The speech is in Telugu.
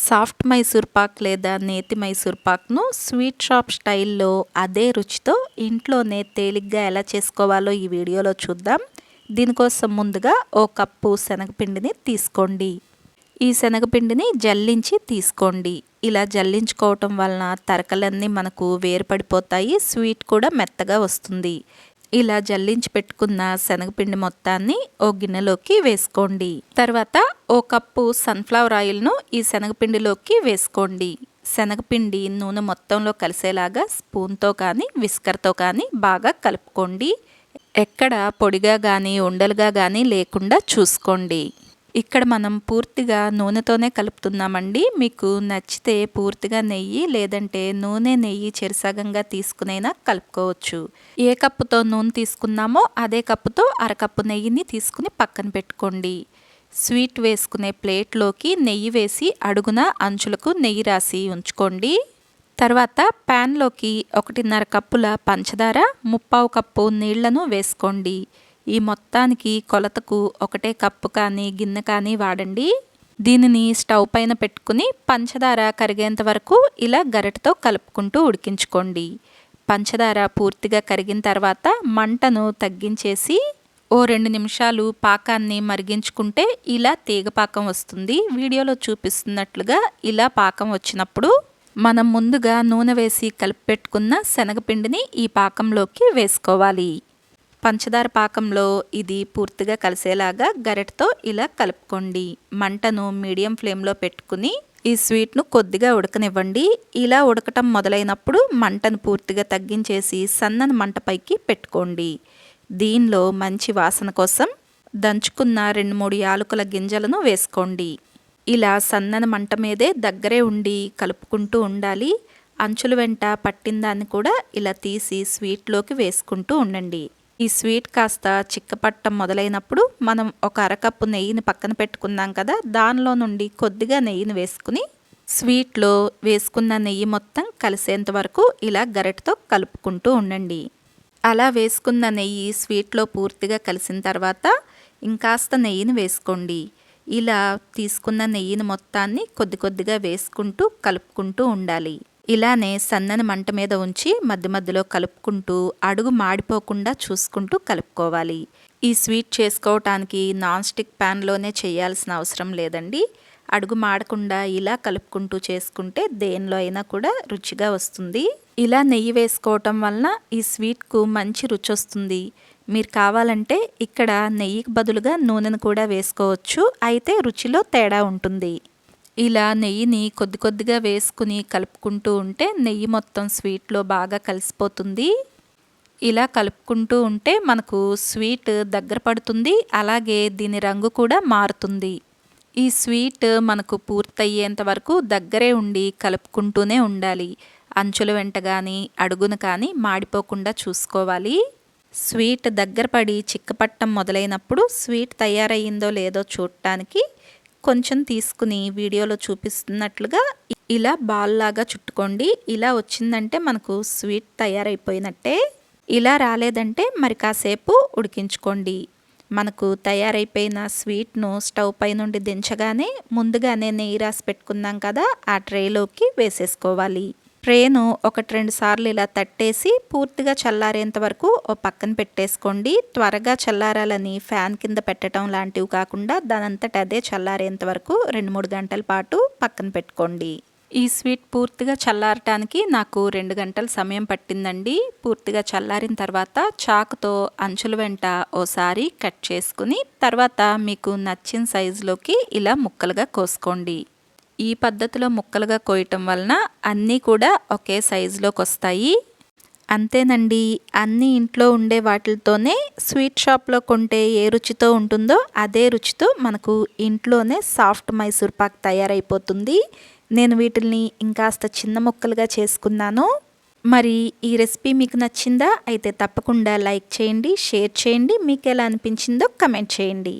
సాఫ్ట్ మైసూర్ పాక్ లేదా నేతి మైసూర్ పాక్ను స్వీట్ షాప్ స్టైల్లో అదే రుచితో ఇంట్లోనే తేలిగ్గా ఎలా చేసుకోవాలో ఈ వీడియోలో చూద్దాం. దీనికోసం ముందుగా ఓ కప్పు శనగపిండిని తీసుకోండి. ఈ శనగపిండిని జల్లించి తీసుకోండి. ఇలా జల్లించుకోవటం వలన తరకలన్నీ మనకు వేరుపడిపోతాయి, స్వీట్ కూడా మెత్తగా వస్తుంది. ఇలా జల్లించి పెట్టుకున్న శనగపిండి మొత్తాన్ని ఓ గిన్నెలోకి వేసుకోండి. తర్వాత ఓ కప్పు సన్ఫ్లవర్ ఆయిల్ను ఈ శనగపిండిలోకి వేసుకోండి. శనగపిండి నూనె మొత్తంలో కలిసేలాగా స్పూన్తో కానీ విస్కర్తో కానీ బాగా కలుపుకోండి. ఎక్కడ పొడిగా కానీ ఉండలుగా కానీ లేకుండా చూసుకోండి. ఇక్కడ మనం పూర్తిగా నూనెతోనే కలుపుతున్నామండి. మీకు నచ్చితే పూర్తిగా నెయ్యి లేదంటే నూనె నెయ్యి చెరిసగంగా తీసుకునైనా కలుపుకోవచ్చు. ఏ కప్పుతో నూనె తీసుకున్నామో అదే కప్పుతో అరకప్పు నెయ్యిని తీసుకుని పక్కన పెట్టుకోండి. స్వీట్ వేసుకునే ప్లేట్లోకి నెయ్యి వేసి అడుగున అంచులకు నెయ్యి రాసి ఉంచుకోండి. తర్వాత ప్యాన్లోకి 1.5 కప్పుల పంచదార, 1/4 కప్పు నీళ్లను వేసుకోండి. ఈ మొత్తానికి కొలతకు 1 కప్పు కానీ గిన్నె కానీ వాడండి. దీనిని స్టవ్ పైన పెట్టుకుని పంచదార కరిగేంత వరకు ఇలా గరిటెతో కలుపుకుంటూ ఉడికించుకోండి. పంచదార పూర్తిగా కరిగిన తర్వాత మంటను తగ్గించేసి ఓ 2 నిమిషాలు పాకాన్ని మరిగించుకుంటే ఇలా తీగ పాకం వస్తుంది. వీడియోలో చూపిస్తున్నట్లుగా ఇలా పాకం వచ్చినప్పుడు మనం ముందుగా నూనె వేసి కలిపి పెట్టుకున్న శనగపిండిని ఈ పాకంలోకి వేసుకోవాలి. పంచదార పాకంలో ఇది పూర్తిగా కలిసేలాగా గరిటెతో ఇలా కలుపుకోండి. మంటను మీడియం ఫ్లేమ్లో పెట్టుకుని ఈ స్వీట్ను కొద్దిగా ఉడకనివ్వండి. ఇలా ఉడకటం మొదలైనప్పుడు మంటను పూర్తిగా తగ్గించేసి సన్నని మంటపైకి పెట్టుకోండి. దీనిలో మంచి వాసన కోసం దంచుకున్న 2-3 యాలకుల గింజలను వేసుకోండి. ఇలా సన్నని మంట మీదే దగ్గరే ఉండి కలుపుకుంటూ ఉండాలి. అంచుల వెంట పట్టిన దాన్ని కూడా ఇలా తీసి స్వీట్లోకి వేసుకుంటూ ఉండండి. ఈ స్వీట్ కాస్త చిక్కపట్టం మొదలైనప్పుడు మనం ఒక అరకప్పు నెయ్యిని పక్కన పెట్టుకున్నాం కదా, దానిలో నుండి కొద్దిగా నెయ్యిని వేసుకుని స్వీట్లో వేసుకున్న నెయ్యి మొత్తం కలిసేంత వరకు ఇలా గరిటెతో కలుపుకుంటూ ఉండండి. అలా వేసుకున్న నెయ్యి స్వీట్లో పూర్తిగా కలిసిన తర్వాత ఇంకాస్త నెయ్యిని వేసుకోండి. ఇలా తీసుకున్న నెయ్యిని మొత్తాన్ని కొద్ది కొద్దిగా వేసుకుంటూ కలుపుకుంటూ ఉండాలి. ఇలానే సన్నని మంట మీద ఉంచి మధ్య మధ్యలో కలుపుకుంటూ అడుగు మాడిపోకుండా చూసుకుంటూ కలుపుకోవాలి. ఈ స్వీట్ చేసుకోవటానికి నాన్ స్టిక్ ప్యాన్లోనే చేయాల్సిన అవసరం లేదండి. అడుగు మాడకుండా ఇలా కలుపుకుంటూ చేసుకుంటే దేనిలో అయినా కూడా రుచిగా వస్తుంది. ఇలా నెయ్యి వేసుకోవటం వలన ఈ స్వీట్కు మంచి రుచి వస్తుంది. మీరు కావాలంటే ఇక్కడ నెయ్యికి బదులుగా నూనెను కూడా వేసుకోవచ్చు, అయితే రుచిలో తేడా ఉంటుంది. ఇలా నెయ్యిని కొద్ది కొద్దిగా వేసుకుని కలుపుకుంటూ ఉంటే నెయ్యి మొత్తం స్వీట్లో బాగా కలిసిపోతుంది. ఇలా కలుపుకుంటూ ఉంటే మనకు స్వీట్ దగ్గర పడుతుంది, అలాగే దీని రంగు కూడా మారుతుంది. ఈ స్వీట్ మనకు పూర్తయ్యేంత వరకు దగ్గరే ఉండి కలుపుకుంటూనే ఉండాలి. అంచుల వెంట కానీ అడుగున కానీ మాడిపోకుండా చూసుకోవాలి. స్వీట్ దగ్గర పడి చిక్కపట్టం మొదలైనప్పుడు స్వీట్ తయారయ్యిందో లేదో చూడటానికి కొంచెం తీసుకుని వీడియోలో చూపిస్తున్నట్లుగా ఇలా బాల్ లాగా చుట్టుకోండి. ఇలా వచ్చిందంటే మనకు స్వీట్ తయారైపోయినట్టే. ఇలా రాలేదంటే మరి కాసేపు ఉడికించుకోండి. మనకు తయారైపోయిన స్వీట్ను స్టవ్ పై నుండి దించగానే ముందుగానే నెయ్యి రాసి పెట్టుకున్నాం కదా, ఆ ట్రేలోకి వేసేసుకోవాలి. ట్రేను 1-2 సార్లు ఇలా తట్టేసి పూర్తిగా చల్లారేంత వరకు ఓ పక్కన పెట్టేసుకోండి. త్వరగా చల్లారాలని ఫ్యాన్ కింద పెట్టడం లాంటివి కాకుండా దానంతట అదే చల్లారేంత వరకు 2-3 గంటల పాటు పక్కన పెట్టుకోండి. ఈ స్వీట్ పూర్తిగా చల్లారటానికి నాకు 2 గంటల సమయం పట్టిందండి. పూర్తిగా చల్లారిన తర్వాత చాకుతో అంచుల వెంట ఓసారి కట్ చేసుకుని తర్వాత మీకు నచ్చిన సైజులోకి ఇలా ముక్కలుగా కోసుకోండి. ఈ పద్ధతిలో ముక్కలుగా కోయటం వలన అన్నీ కూడా ఒకే సైజులోకి వస్తాయి. అంతేనండి, అన్నీ ఇంట్లో ఉండే వాటితోనే స్వీట్ షాప్లో కొంటే ఏ రుచితో ఉంటుందో అదే రుచితో మనకు ఇంట్లోనే సాఫ్ట్ మైసూర్ పాక్ తయారైపోతుంది. నేను వీటిని ఇంకాస్త చిన్న ముక్కలుగా చేసుకున్నాను. మరి ఈ రెసిపీ మీకు నచ్చిందా? అయితే తప్పకుండా లైక్ చేయండి, షేర్ చేయండి. మీకు ఎలా అనిపించిందో కమెంట్ చేయండి.